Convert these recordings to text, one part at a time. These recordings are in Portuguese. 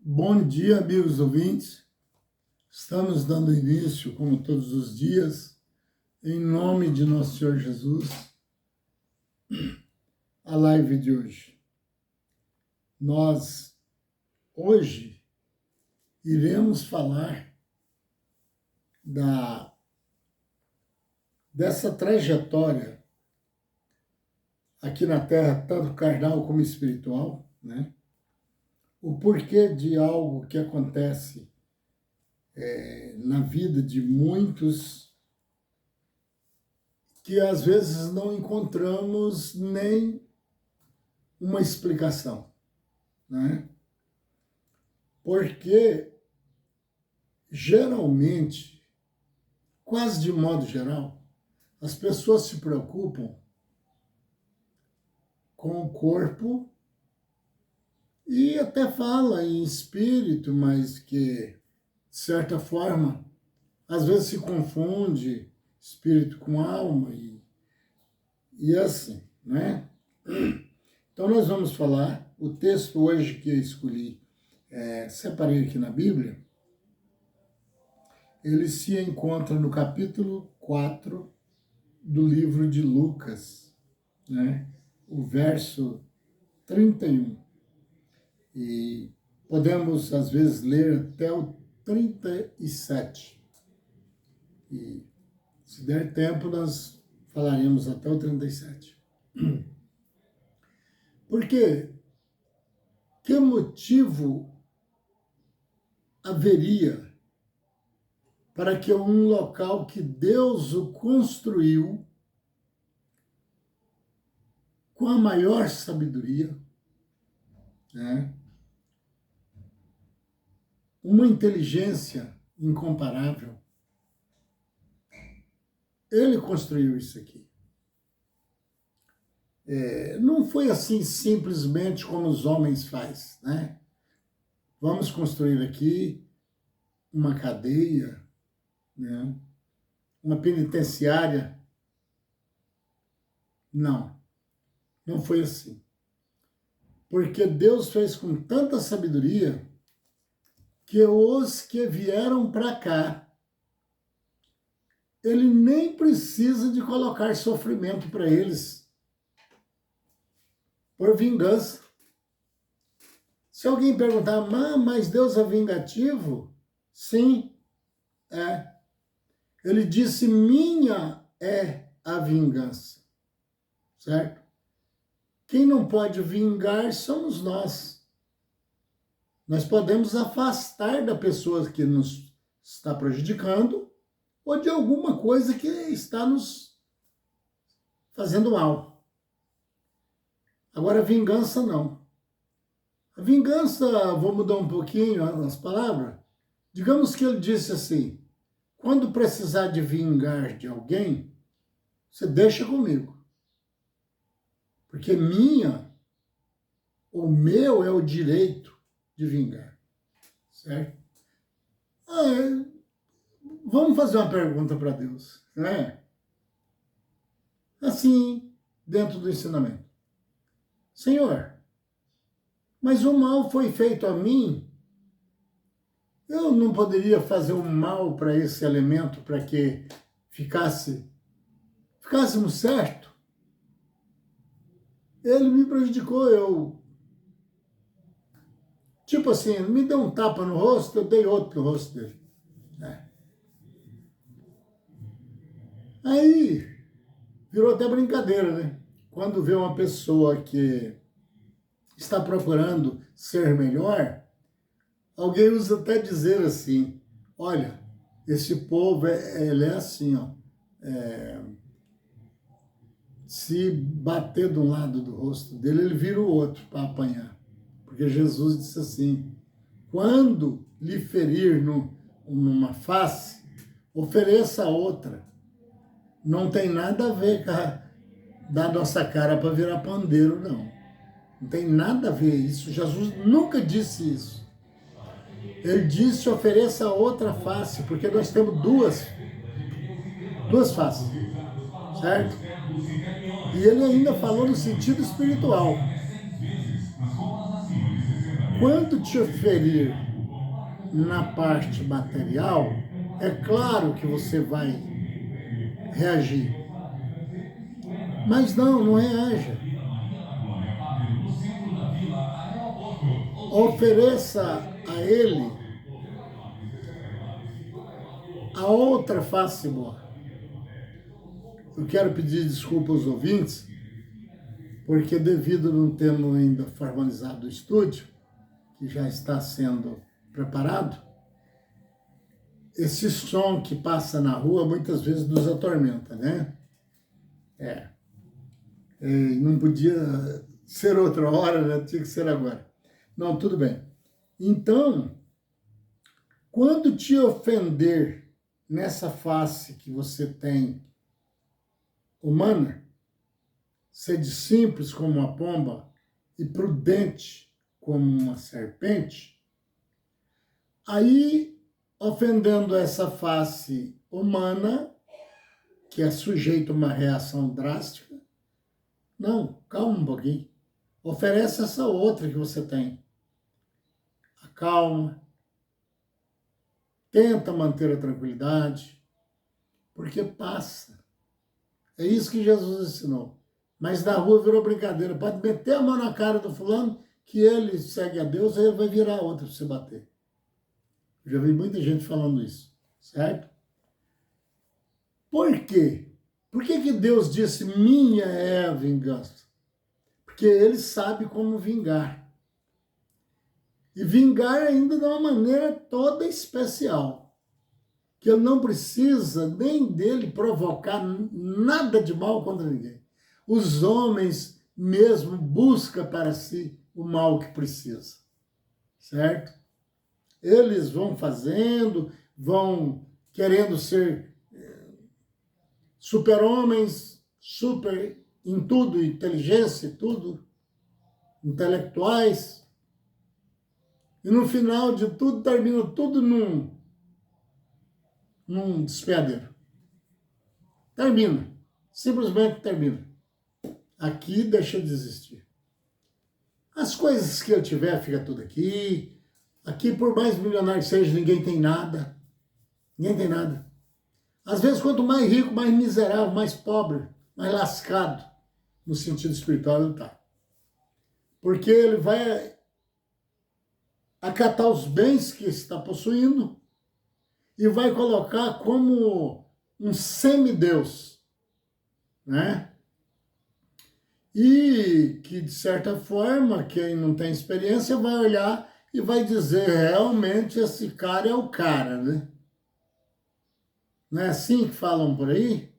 Bom dia, amigos ouvintes. Estamos dando início, como todos os dias, em nome de nosso Senhor Jesus, a live de hoje. Nós, hoje, iremos falar dessa trajetória aqui na Terra, tanto carnal como espiritual, né? O porquê de algo que acontece na vida de muitos que às vezes não encontramos nem uma explicação, né? Porque geralmente, quase de modo geral, as pessoas se preocupam com o corpo e até fala em espírito, mas que, de certa forma, às vezes se confunde espírito com alma e assim, né? Então nós vamos falar, o texto hoje que eu escolhi, separei aqui na Bíblia, ele se encontra no capítulo 4 do livro de Lucas, né? O verso 31. E podemos, às vezes, ler até o 37. E, se der tempo, nós falaremos até o 37. Por quê? Que motivo haveria para que um local que Deus o construiu com a maior sabedoria, né? Uma inteligência incomparável, ele construiu isso aqui. Não foi assim simplesmente como os homens fazem, né? Vamos construir aqui uma cadeia, né? Uma penitenciária. Não foi assim. Porque Deus fez com tanta sabedoria que os que vieram para cá, ele nem precisa de colocar sofrimento para eles por vingança. Se alguém perguntar, mas Deus é vingativo? Sim, é. Ele disse, minha é a vingança, certo? Quem não pode vingar somos nós. Nós podemos afastar da pessoa que nos está prejudicando ou de alguma coisa que está nos fazendo mal. Agora, a vingança não. A vingança, vou mudar um pouquinho as palavras. Digamos que ele disse assim, quando precisar de vingar de alguém, você deixa comigo. Porque o meu é o direito de vingar, certo? Vamos fazer uma pergunta para Deus, né? Assim, dentro do ensinamento. Senhor, mas o mal foi feito a mim, eu não poderia fazer um mal para esse elemento para que ficássemos certo? Ele me prejudicou, tipo assim, me deu um tapa no rosto, eu dei outro no rosto dele. Aí, virou até brincadeira, né? Quando vê uma pessoa que está procurando ser melhor, alguém usa até dizer assim, olha, esse povo, ele é assim, ó, se bater de um lado do rosto dele, ele vira o outro para apanhar. Porque Jesus disse assim, quando lhe ferir numa face, ofereça a outra. Não tem nada a ver com da nossa cara para virar pandeiro, não. Não tem nada a ver isso. Jesus nunca disse isso. Ele disse, ofereça a outra face, porque nós temos duas faces, certo? E ele ainda falou no sentido espiritual. quando te ferir na parte material, é claro que você vai reagir. Mas não reaja. Ofereça a ele a outra face boa. Eu quero pedir desculpa aos ouvintes, porque devido a não termos ainda formalizado o estúdio, que já está sendo preparado, esse som que passa na rua muitas vezes nos atormenta, né? Não podia ser outra hora, né? Tinha que ser agora. Não, tudo bem. Então, quando te ofender nessa face que você tem humana, sede simples como uma pomba e prudente como uma serpente, aí, ofendendo essa face humana, que é sujeita a uma reação drástica, não, calma um pouquinho. Oferece essa outra que você tem. Acalma. Tenta manter a tranquilidade, porque passa. É isso que Jesus ensinou. Mas na rua virou brincadeira. Pode meter a mão na cara do fulano, que ele segue a Deus, aí ele vai virar outra para você bater. Eu já vi muita gente falando isso, certo? Por quê? Por que Deus disse, minha é a vingança? Porque ele sabe como vingar. E vingar ainda de uma maneira toda especial. Que ele não precisa nem dele provocar nada de mal contra ninguém. Os homens mesmo buscam para si o mal que precisa. Certo? Eles vão fazendo, vão querendo ser super-homens, super em tudo, inteligência, tudo, intelectuais. E no final de tudo, termina tudo num despedaço. Termina. Simplesmente termina. Aqui deixa de existir. As coisas que ele tiver, fica tudo aqui. Aqui, por mais milionário que seja, ninguém tem nada. Ninguém tem nada. Às vezes, quanto mais rico, mais miserável, mais pobre, mais lascado, no sentido espiritual, ele está. Porque ele vai acatar os bens que está possuindo e vai colocar como um semideus, né? E que, de certa forma, quem não tem experiência vai olhar e vai dizer, realmente, esse cara é o cara, né? Não é assim que falam por aí?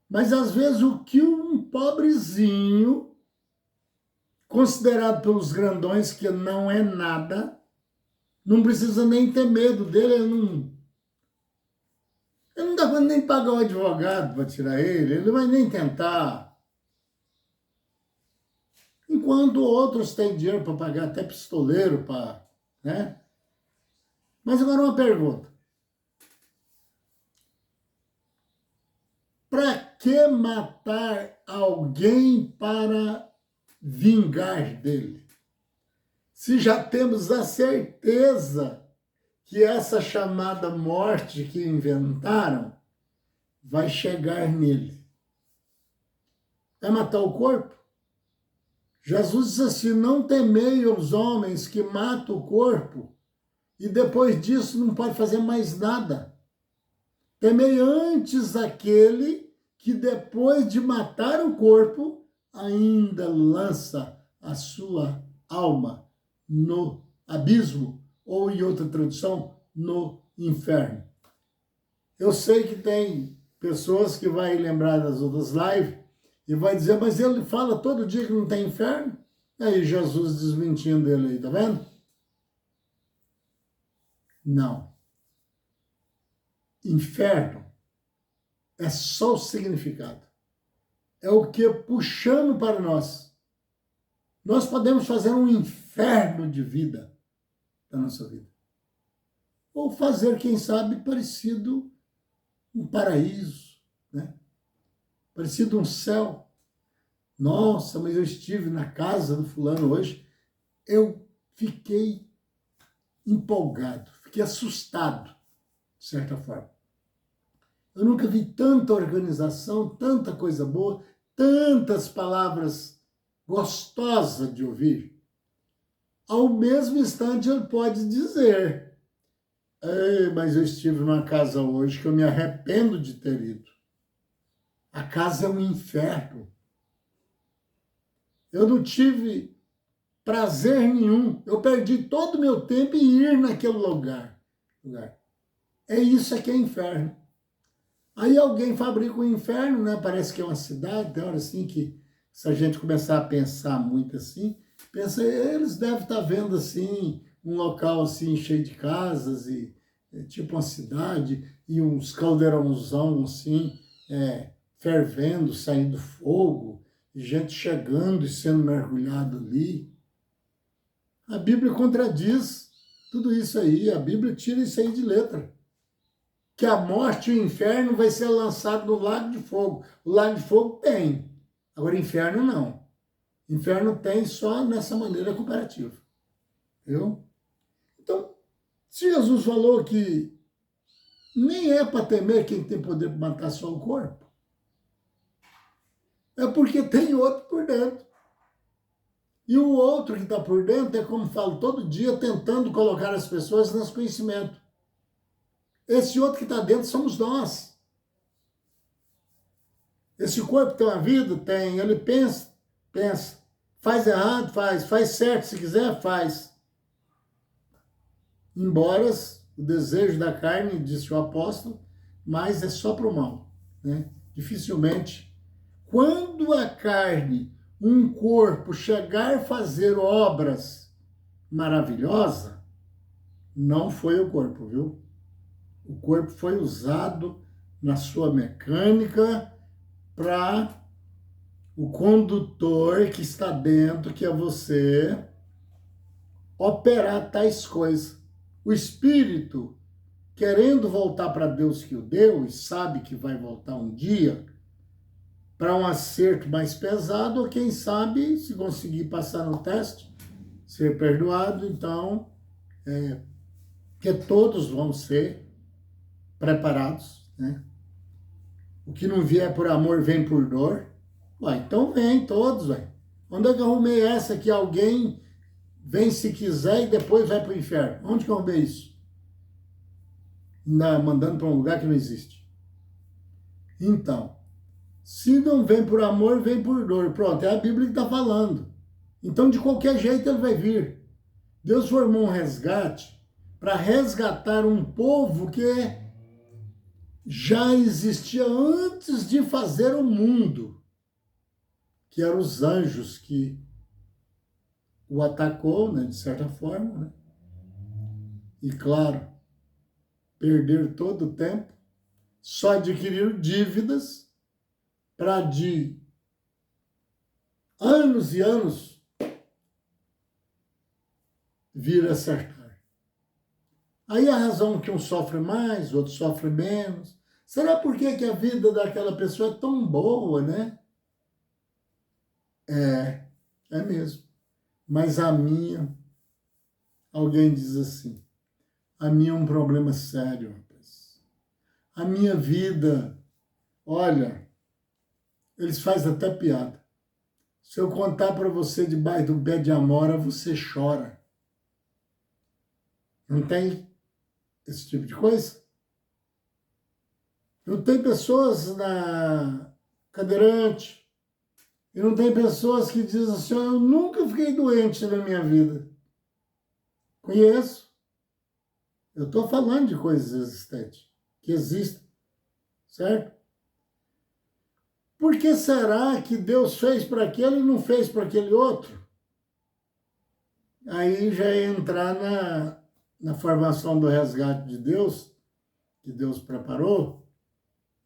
Mas, às vezes, o que um pobrezinho, considerado pelos grandões que não é nada, não precisa nem ter medo dele, ele não dá para nem pagar o advogado para tirar ele não vai nem tentar. Enquanto outros têm dinheiro para pagar até pistoleiro, né? Mas agora uma pergunta. Para que matar alguém para vingar dele? Se já temos a certeza que essa chamada morte que inventaram vai chegar nele. Vai matar o corpo? Jesus disse assim, não temei os homens que matam o corpo e depois disso não pode fazer mais nada. Temei antes aquele que depois de matar o corpo ainda lança a sua alma no abismo, ou em outra tradução, no inferno. Eu sei que tem pessoas que vão lembrar das outras lives e vai dizer, mas ele fala todo dia que não tem inferno? Aí Jesus desmentindo ele aí, tá vendo? Não. Inferno é só o significado. É o que puxando para nós. Nós podemos fazer um inferno de vida da nossa vida. Ou fazer, quem sabe, parecido um paraíso, né? Parecido um céu. Nossa, mas eu estive na casa do fulano hoje. Eu fiquei empolgado, fiquei assustado, de certa forma. Eu nunca vi tanta organização, tanta coisa boa, tantas palavras gostosas de ouvir. Ao mesmo instante, ele pode dizer: mas eu estive numa casa hoje que eu me arrependo de ter ido. A casa é um inferno. Eu não tive prazer nenhum. Eu perdi todo o meu tempo em ir naquele lugar. É isso aqui, é inferno. Aí alguém fabrica um inferno, né? Parece que é uma cidade, tem hora assim que, se a gente começar a pensar muito assim, pensa, eles devem estar vendo assim, um local assim cheio de casas, e tipo uma cidade, e uns caldeirãozão assim, fervendo, saindo fogo, e gente chegando e sendo mergulhado ali. A Bíblia contradiz tudo isso aí, a Bíblia tira isso aí de letra. Que a morte e o inferno vai ser lançado no lago de fogo. O lago de fogo tem, agora inferno não. Inferno tem só nessa maneira comparativa. Viu? Então, se Jesus falou que nem é para temer quem tem poder para matar só o corpo, é porque tem outro por dentro. E o outro que está por dentro é, como falo todo dia, tentando colocar as pessoas nesse conhecimento. Esse outro que está dentro somos nós. Esse corpo tem uma vida? Tem. Ele pensa. Faz errado? Faz certo, se quiser, faz. Embora o desejo da carne, disse o apóstolo, mas é só para o mal. Né? Dificilmente. Quando a carne, um corpo, chegar a fazer obras maravilhosas, não foi o corpo, viu? O corpo foi usado na sua mecânica para o condutor que está dentro, que é você, operar tais coisas. O espírito, querendo voltar para Deus que o deu, e sabe que vai voltar um dia, para um acerto mais pesado, ou quem sabe, se conseguir passar no teste, ser perdoado, então, que todos vão ser preparados, né? O que não vier por amor, vem por dor. Ué, então vem todos, ué. Onde é que eu arrumei essa que alguém vem se quiser e depois vai para o inferno? Onde que eu arrumei isso? Mandando para um lugar que não existe. Então, se não vem por amor, vem por dor. Pronto, é a Bíblia que está falando. Então, de qualquer jeito, ele vai vir. Deus formou um resgate para resgatar um povo que já existia antes de fazer o mundo, que eram os anjos que o atacou, né, de certa forma, né? E claro, perder todo o tempo, só adquiriram dívidas para de anos e anos vir a acertar. Aí a razão que um sofre mais, outro sofre menos. Será por que a vida daquela pessoa é tão boa, né? É mesmo. Mas a minha, alguém diz assim, a minha é um problema sério, rapaz. A minha vida, olha, eles fazem até piada. Se eu contar para você debaixo do pé de amora, você chora. Não tem esse tipo de coisa? Não tem pessoas na cadeirante, e não tem pessoas que dizem assim, eu nunca fiquei doente na minha vida. Conheço. Eu estou falando de coisas existentes, que existem, certo? Por que será que Deus fez para aquele e não fez para aquele outro? Aí já é entrar na formação do resgate de Deus, que Deus preparou,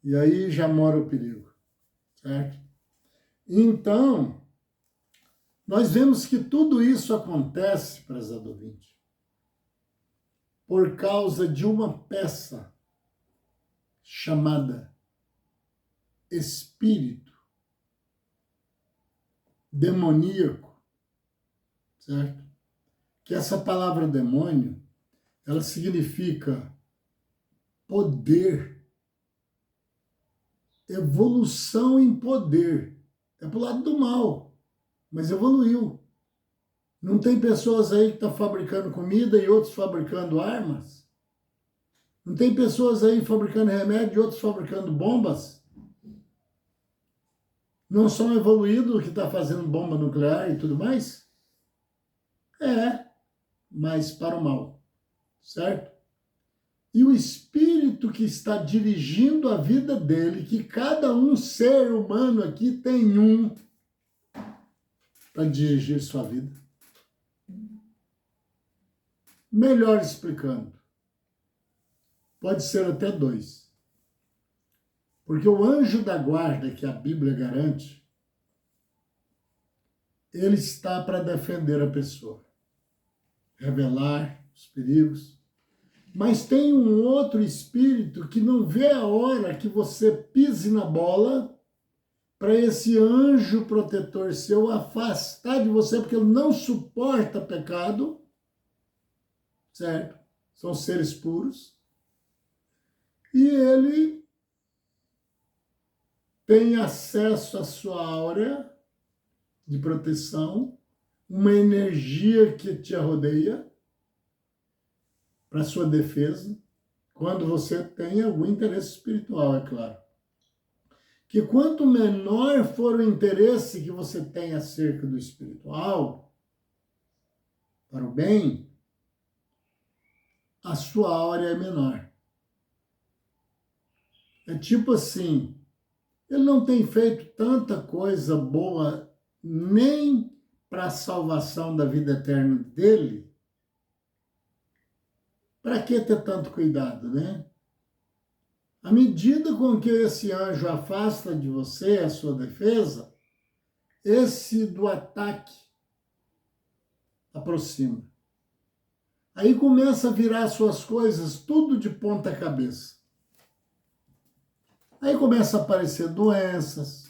e aí já mora o perigo, certo? Então, nós vemos que tudo isso acontece, prezado ouvinte, por causa de uma peça chamada espírito demoníaco, certo? que essa palavra demônio, ela significa poder, evolução em poder. É para o lado do mal, mas evoluiu. Não tem pessoas aí que estão fabricando comida e outros fabricando armas? Não tem pessoas aí fabricando remédio e outros fabricando bombas? Não são evoluídos que está fazendo bomba nuclear e tudo mais? É, mas para o mal, certo? E o espírito que está dirigindo a vida dele, que cada um ser humano aqui tem um para dirigir sua vida. Melhor explicando, pode ser até 2. Porque o anjo da guarda, que a Bíblia garante, ele está para defender a pessoa, revelar os perigos. Mas tem um outro espírito que não vê a hora que você pise na bola para esse anjo protetor seu afastar de você, porque ele não suporta pecado, certo? São seres puros. E ele tem acesso à sua áurea de proteção, uma energia que te rodeia para sua defesa, quando você tem algum interesse espiritual, é claro. Que quanto menor for o interesse que você tem acerca do espiritual, para o bem, a sua áurea é menor. É tipo assim, ele não tem feito tanta coisa boa nem para a salvação da vida eterna dele. Para que ter tanto cuidado, né? À medida com que esse anjo afasta de você a sua defesa, esse do ataque aproxima. Aí começa a virar suas coisas tudo de ponta cabeça. Aí começa a aparecer doenças,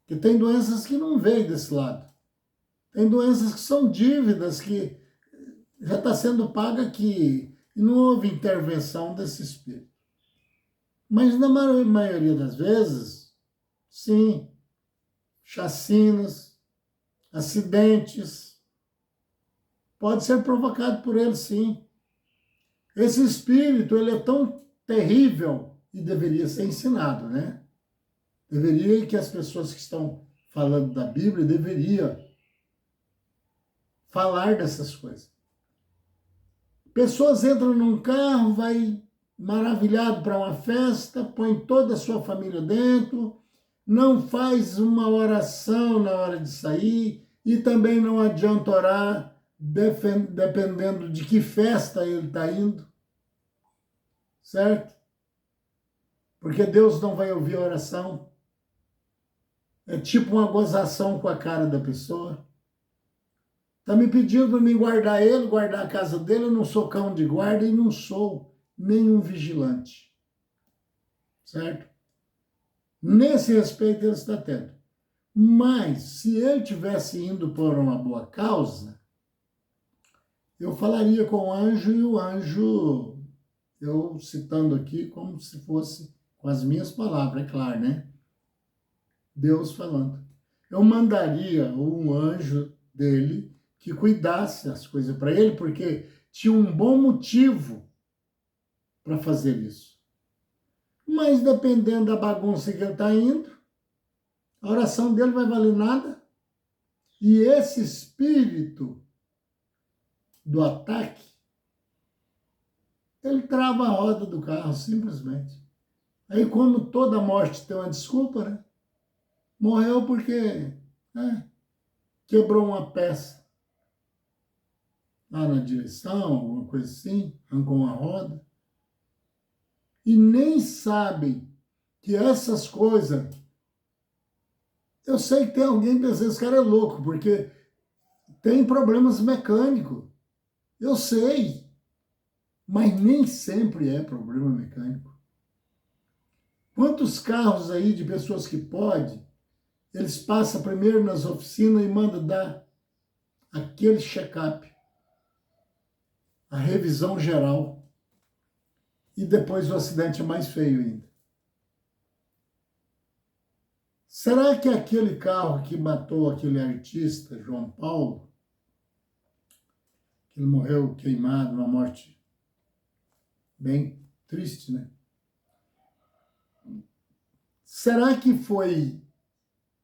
que tem doenças que não vêm desse lado. Tem doenças que são dívidas que já está sendo paga aqui e não houve intervenção desse espírito. Mas na maioria das vezes, sim, chacinas, acidentes, pode ser provocado por ele, sim. Esse espírito, ele é tão terrível e deveria ser ensinado, né? Deveria que as pessoas que estão falando da Bíblia deveria falar dessas coisas. Pessoas entram num carro, vai maravilhado para uma festa, põe toda a sua família dentro, não faz uma oração na hora de sair e também não adianta orar dependendo de que festa ele está indo, certo? Porque Deus não vai ouvir a oração. É tipo uma gozação com a cara da pessoa. Está me pedindo para mim guardar ele, guardar a casa dele, eu não sou cão de guarda e não sou nenhum vigilante. Certo? Nesse respeito ele está tendo. Mas, se ele tivesse indo por uma boa causa, eu falaria com o anjo e o anjo, eu citando aqui como se fosse com as minhas palavras, é claro, né? Deus falando. Eu mandaria um anjo dele que cuidasse as coisas para ele, porque tinha um bom motivo para fazer isso. Mas dependendo da bagunça que ele está indo, a oração dele vai valer nada. E esse espírito do ataque, ele trava a roda do carro, simplesmente. Aí, como toda morte tem uma desculpa, né? Morreu porque quebrou uma peça lá na direção, alguma coisa assim, arrancou uma roda. E nem sabem que essas coisas... Eu sei que tem alguém pensando, esse cara é louco, porque tem problemas mecânicos. Eu sei. Mas nem sempre é problema mecânico. Quantos carros aí de pessoas que podem, eles passam primeiro nas oficinas e mandam dar aquele check-up. a revisão geral. E depois o acidente mais feio ainda. Será que aquele carro que matou aquele artista, João Paulo, que ele morreu queimado, uma morte bem triste, né? Será que foi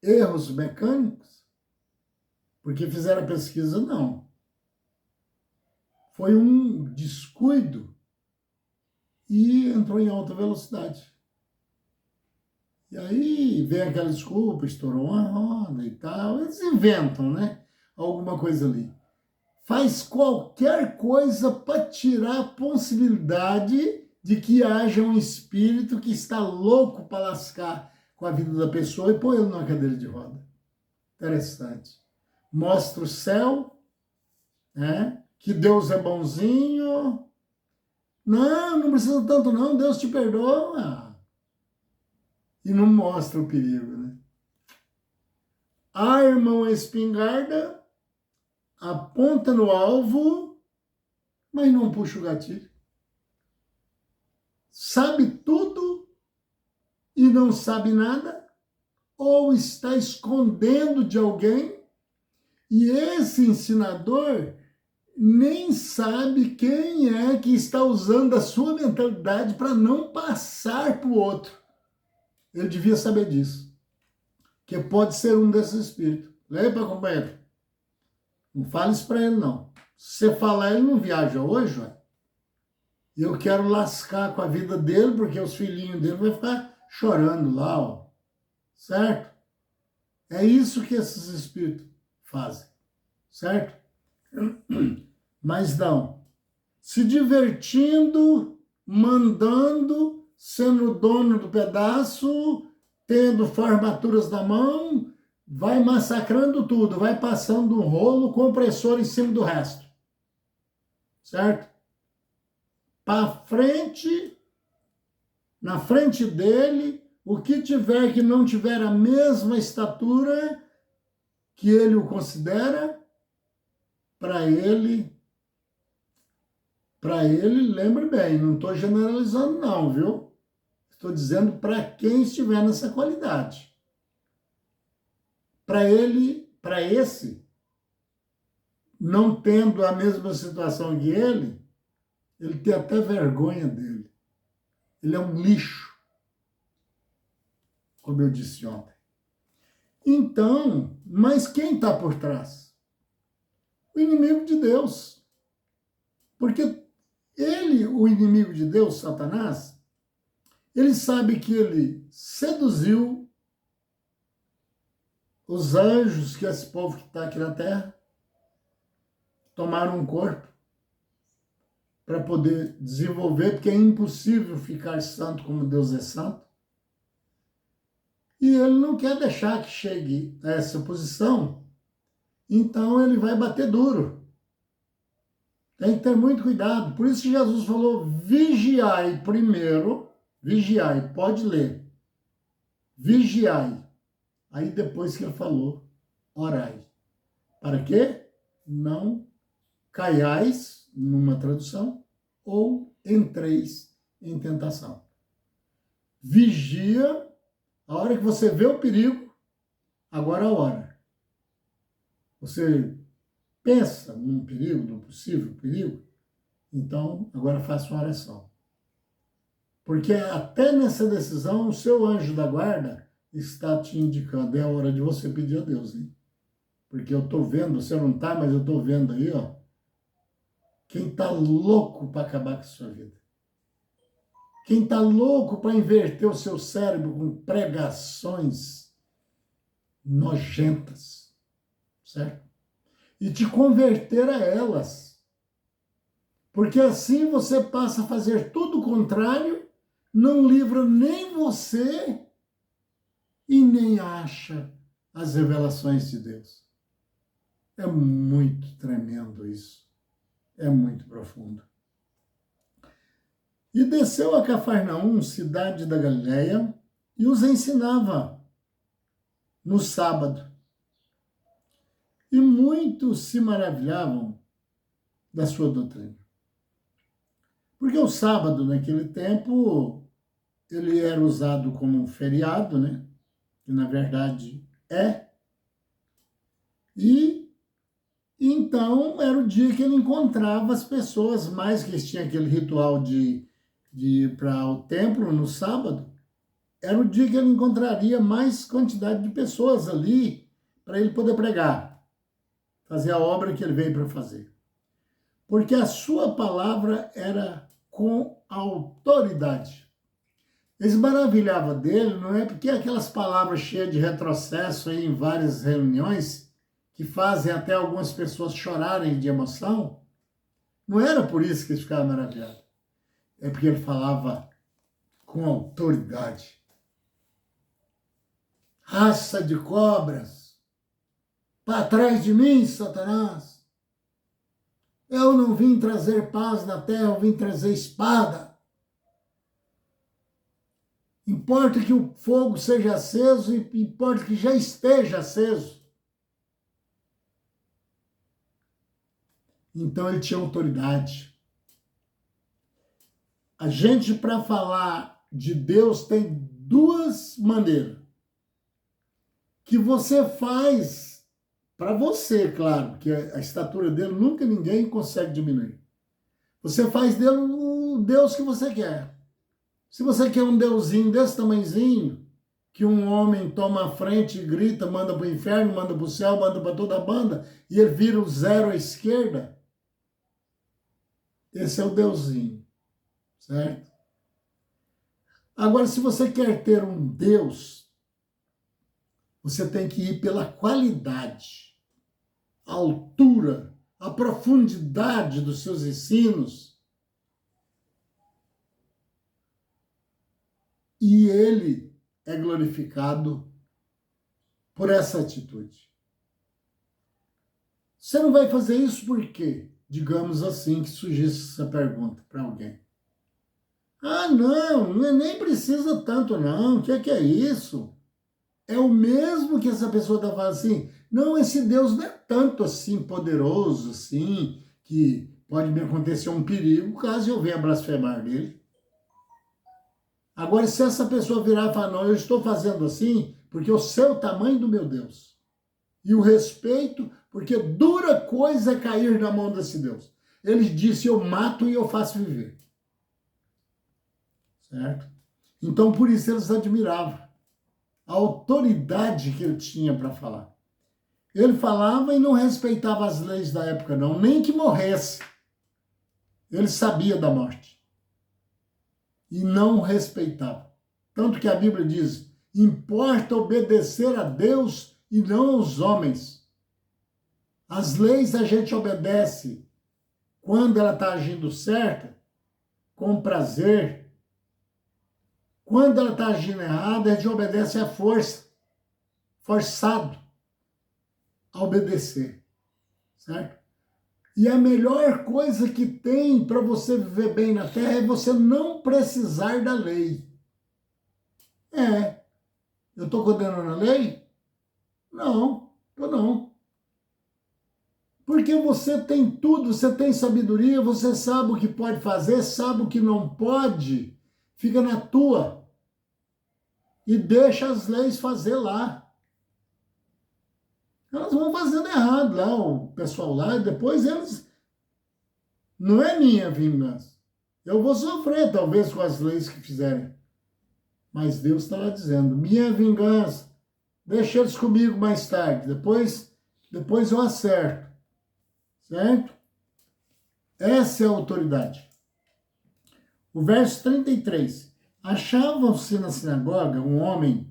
erros mecânicos? Porque fizeram a pesquisa? Não. Foi um descuido e entrou em alta velocidade. E aí vem aquela desculpa, estourou uma roda e tal. Eles inventam, né? Alguma coisa ali. Faz qualquer coisa para tirar a possibilidade de que haja um espírito que está louco para lascar com a vida da pessoa e põe ele numa cadeira de roda. Interessante. Mostra o céu, né? Que Deus é bonzinho. Não, não precisa tanto não, Deus te perdoa. E não mostra o perigo, né? Arma uma espingarda, aponta no alvo, mas não puxa o gatilho. Sabe tudo e não sabe nada, ou está escondendo de alguém, e esse ensinador nem sabe quem é que está usando a sua mentalidade para não passar para o outro. Ele devia saber disso. Que pode ser um desses espíritos. Lembra, companheiro? Não fale isso para ele, não. Se você falar, ele não viaja hoje, ué. E eu quero lascar com a vida dele, porque os filhinhos dele vão ficar chorando lá, ó. Certo? É isso que esses espíritos fazem. Certo? Mas não. Se divertindo, mandando, sendo dono do pedaço, tendo formaturas na mão, vai massacrando tudo, vai passando um rolo compressor em cima do resto. Certo? Para frente, na frente dele, o que tiver que não tiver a mesma estatura que ele o considera, para ele, lembre bem, não estou generalizando não, viu? Estou dizendo para quem estiver nessa qualidade. Para ele, para esse, não tendo a mesma situação que ele tem até vergonha dele. Ele é um lixo, como eu disse ontem. Então, mas quem está por trás? O inimigo de Deus. Porque ele, o inimigo de Deus, Satanás, ele sabe que ele seduziu os anjos, que é esse povo que está aqui na terra, tomaram um corpo para poder desenvolver, porque é impossível ficar santo como Deus é santo. E ele não quer deixar que chegue a essa posição, então ele vai bater duro. Tem que ter muito cuidado. Por isso que Jesus falou, vigiai primeiro, vigiai, pode ler, vigiai. Aí depois que ele falou, orai. Para quê? Não caiais, numa tradução, ou entreis em tentação. Vigia, a hora que você vê o perigo, agora a hora. Você pensa num perigo, num possível perigo, então agora faça uma oração. Porque até nessa decisão, o seu anjo da guarda está te indicando, é a hora de você pedir a Deus, hein? Porque eu estou vendo, você não está, mas eu estou vendo aí, ó, quem está louco para acabar com a sua vida. Quem está louco para inverter o seu cérebro com pregações nojentas, certo? E te converter a elas. Porque assim você passa a fazer tudo o contrário, não livra nem você e nem acha as revelações de Deus. É muito tremendo isso. É muito profundo. E desceu a Cafarnaum, cidade da Galileia, e os ensinava no sábado. E muitos se maravilhavam da sua doutrina. Porque o sábado, naquele tempo, ele era usado como um feriado, né? Que na verdade é. E então era o dia que ele encontrava as pessoas, mais que eles tinham aquele ritual de ir para o templo no sábado. Era o dia que ele encontraria mais quantidade de pessoas ali para ele poder pregar, fazer a obra que ele veio para fazer. Porque a sua palavra era com autoridade. Eles maravilhavam dele, não é porque aquelas palavras cheias de retrocesso aí em várias reuniões, que fazem até algumas pessoas chorarem de emoção, não era por isso que eles ficavam maravilhados. É porque ele falava com autoridade. Raça de cobras, para trás de mim, Satanás. Eu não vim trazer paz na terra, eu vim trazer espada. Importa que o fogo seja aceso e importa que já esteja aceso. Então ele tinha autoridade. A gente, para falar de Deus, tem duas maneiras. Que você faz para você, claro, porque a estatura dele nunca ninguém consegue diminuir. Você faz dele o Deus que você quer. Se você quer um deusinho desse tamanhozinho, que um homem toma a frente e grita, manda para o inferno, manda para o céu, manda para toda a banda, e ele vira o zero à esquerda, esse é o deusinho, certo? Agora, se você quer ter um Deus, você tem que ir pela qualidade, a altura, a profundidade dos seus ensinos. E ele é glorificado por essa atitude. Você não vai fazer isso por quê? Digamos assim, que surgisse essa pergunta para alguém. Ah, não, nem precisa tanto não, o que é isso? É o mesmo que essa pessoa está falando assim, não, esse Deus não é tanto assim poderoso, assim, que pode me acontecer um perigo caso eu venha blasfemar dele. Agora, se essa pessoa virar e falar, não, eu estou fazendo assim porque eu sei o tamanho do meu Deus. E o respeito, porque dura coisa é cair na mão desse Deus. Ele disse, eu mato e eu faço viver. Certo? Então, por isso eles admiravam a autoridade que ele tinha para falar. Ele falava e não respeitava as leis da época, não, nem que morresse. Ele sabia da morte. E não respeitava. Tanto que a Bíblia diz, importa obedecer a Deus e não aos homens. As leis a gente obedece quando ela está agindo certa, com prazer. Quando ela está agindo errada, a gente obedece à força, forçado a obedecer, certo? E a melhor coisa que tem para você viver bem na terra é você não precisar da lei. Eu estou condenando a lei? Não, eu não. Porque você tem tudo, você tem sabedoria, você sabe o que pode fazer, sabe o que não pode, fica na tua. E deixa as leis fazer lá. Elas vão fazendo errado lá, o pessoal lá, e depois eles... Não é minha vingança. Eu vou sofrer, talvez, com as leis que fizerem. Mas Deus está lá dizendo, minha vingança, deixa eles comigo mais tarde, depois eu acerto. Certo? Essa é a autoridade. O verso 33. Achava-se na sinagoga um homem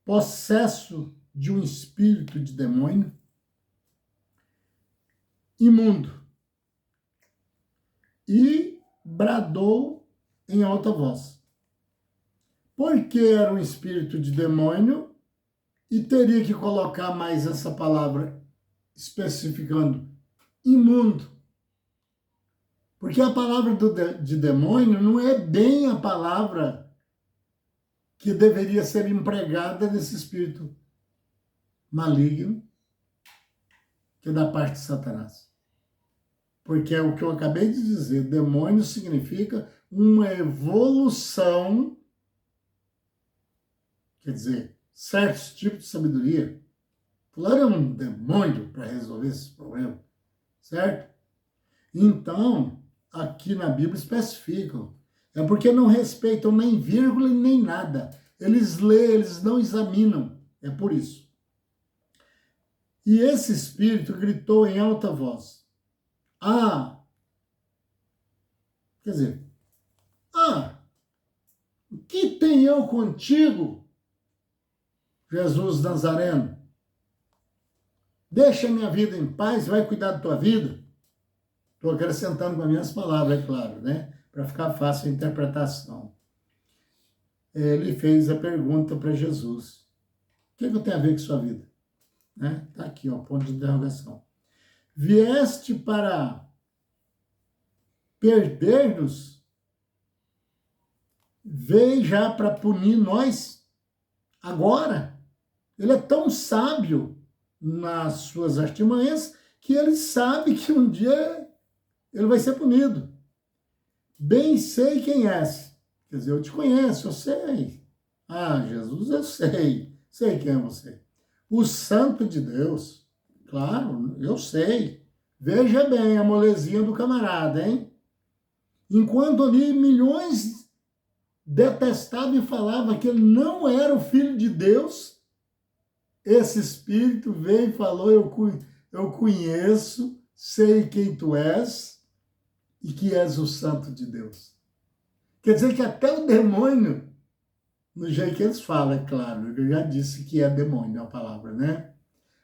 possesso de um espírito de demônio, imundo, e bradou em alta voz. Porque era um espírito de demônio, e teria que colocar mais essa palavra especificando imundo. Porque a palavra de demônio não é bem a palavra que deveria ser empregada nesse espírito maligno, que é da parte de Satanás. Porque é o que eu acabei de dizer, demônio significa uma evolução, quer dizer, certos tipos de sabedoria. Fulano é um demônio para resolver esse problema, certo? Então, aqui na Bíblia especificam, é porque não respeitam nem vírgula e nem nada. Eles lêem, eles não examinam, é por isso. E esse espírito gritou em alta voz, quer dizer, o que tem eu contigo, Jesus Nazareno? Deixa minha vida em paz, vai cuidar da tua vida. Estou acrescentando com as minhas palavras, é claro, né? Para ficar fácil a interpretação. Ele fez a pergunta para Jesus: o que eu tenho a ver com sua vida? Né? Tá aqui, ó, ponto de interrogação. Vieste para perder-nos? Veio já para punir nós? Agora? Ele é tão sábio nas suas artimanhas que ele sabe que um dia ele vai ser punido. Bem sei quem és. Quer dizer, eu te conheço, eu sei. Jesus, eu sei. Sei quem é você. O Santo de Deus. Claro, eu sei. Veja bem a molezinha do camarada, hein? Enquanto ali milhões detestavam e falavam que ele não era o Filho de Deus, esse Espírito veio e falou, eu conheço, sei quem tu és e que és o Santo de Deus. Quer dizer que até o demônio, no jeito que eles falam, é claro, eu já disse que é demônio a palavra, né?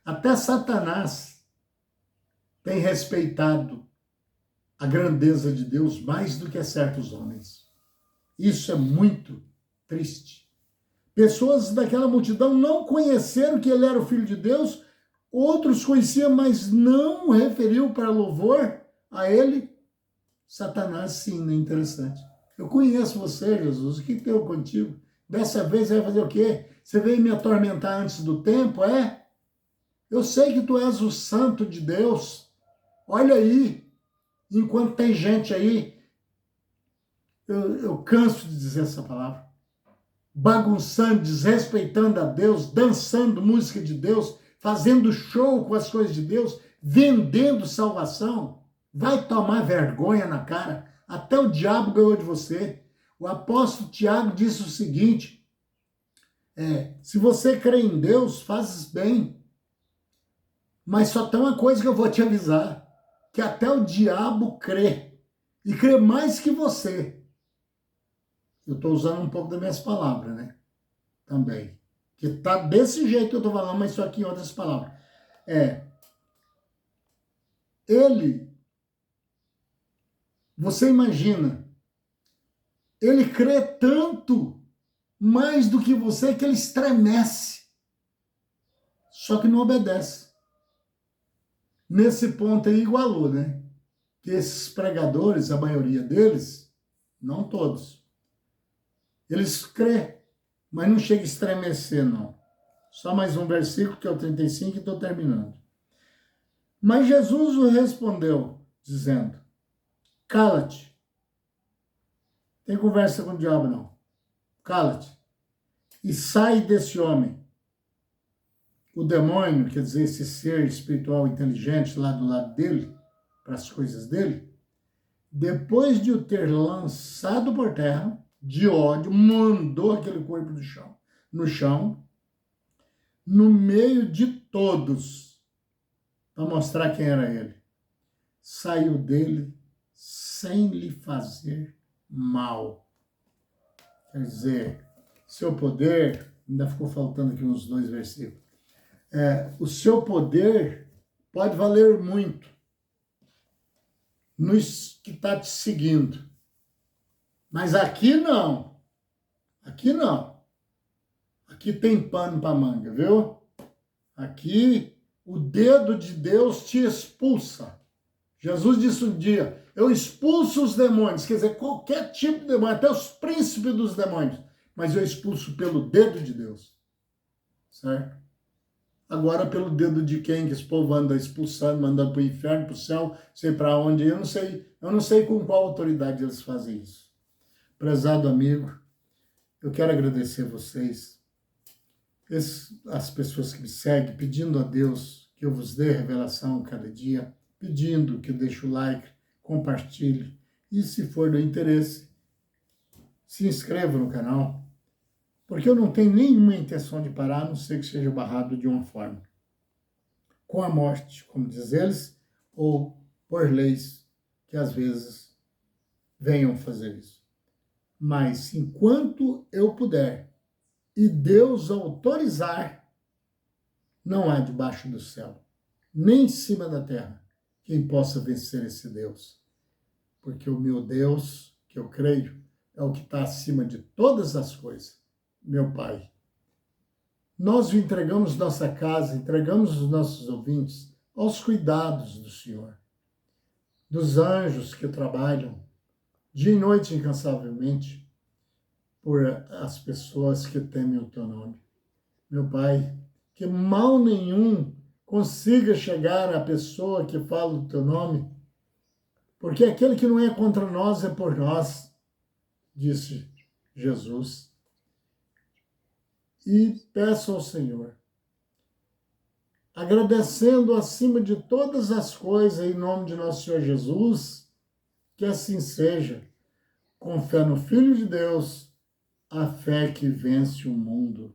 Até Satanás tem respeitado a grandeza de Deus mais do que certos homens. Isso é muito triste. Pessoas daquela multidão não conheceram que ele era o Filho de Deus, outros conheciam, mas não referiu para louvor a ele. Satanás, sim, é interessante. Eu conheço você, Jesus, o que tem eu contigo? Dessa vez você vai fazer o quê? Você veio me atormentar antes do tempo, é? Eu sei que tu és o Santo de Deus. Olha aí, enquanto tem gente aí, eu canso de dizer essa palavra, bagunçando, desrespeitando a Deus, dançando música de Deus, fazendo show com as coisas de Deus, vendendo salvação. Vai tomar vergonha na cara. Até o diabo ganhou de você. O apóstolo Tiago disse o seguinte, se você crê em Deus, fazes bem. Mas só tem uma coisa que eu vou te avisar, que até o diabo crê. E crê mais que você. Eu estou usando um pouco das minhas palavras, né? Também. Que tá desse jeito que eu estou falando, mas só aqui em outras palavras. Você imagina, ele crê tanto mais do que você que ele estremece. Só que não obedece. Nesse ponto aí igualou, né? Que esses pregadores, a maioria deles, não todos, eles crêem, mas não chega a estremecer, não. Só mais um versículo, que é o 35, e estou terminando. Mas Jesus o respondeu, dizendo, cala-te. Tem conversa com o diabo, não. Cala-te. E sai desse homem. O demônio, quer dizer, esse ser espiritual inteligente lá do lado dele, para as coisas dele, depois de o ter lançado por terra, de ódio, mandou aquele corpo no chão, no meio de todos, para mostrar quem era ele. Saiu dele sem lhe fazer mal. Quer dizer, seu poder, ainda ficou faltando aqui uns 2 versículos, o seu poder pode valer muito nos que está te seguindo. Mas aqui não. Aqui não. Aqui tem pano para manga, viu? Aqui o dedo de Deus te expulsa. Jesus disse um dia, eu expulso os demônios, quer dizer, qualquer tipo de demônio, até os príncipes dos demônios, mas eu expulso pelo dedo de Deus. Certo? Agora, pelo dedo de quem que esse povo anda expulsando, mandando para o inferno, para o céu, sei para onde, eu não sei com qual autoridade eles fazem isso. Prezado amigo, eu quero agradecer vocês, as pessoas que me seguem, pedindo a Deus que eu vos dê revelação cada dia, pedindo que deixe o like, compartilhe, e se for do interesse, se inscreva no canal, porque eu não tenho nenhuma intenção de parar, a não ser que seja barrado de uma forma. Com a morte, como diz eles, ou por leis que às vezes venham fazer isso. Mas enquanto eu puder e Deus autorizar, não há debaixo do céu, nem em cima da terra, quem possa vencer esse Deus. Porque o meu Deus, que eu creio, é o que está acima de todas as coisas, meu Pai. Nós entregamos nossa casa, entregamos os nossos ouvintes aos cuidados do Senhor, dos anjos que trabalham dia e noite incansavelmente por as pessoas que temem o teu nome. Meu Pai, que mal nenhum consiga chegar à pessoa que fala o teu nome, porque aquele que não é contra nós é por nós, disse Jesus. E peço ao Senhor, agradecendo acima de todas as coisas, em nome de nosso Senhor Jesus, que assim seja, com fé no Filho de Deus, a fé que vence o mundo.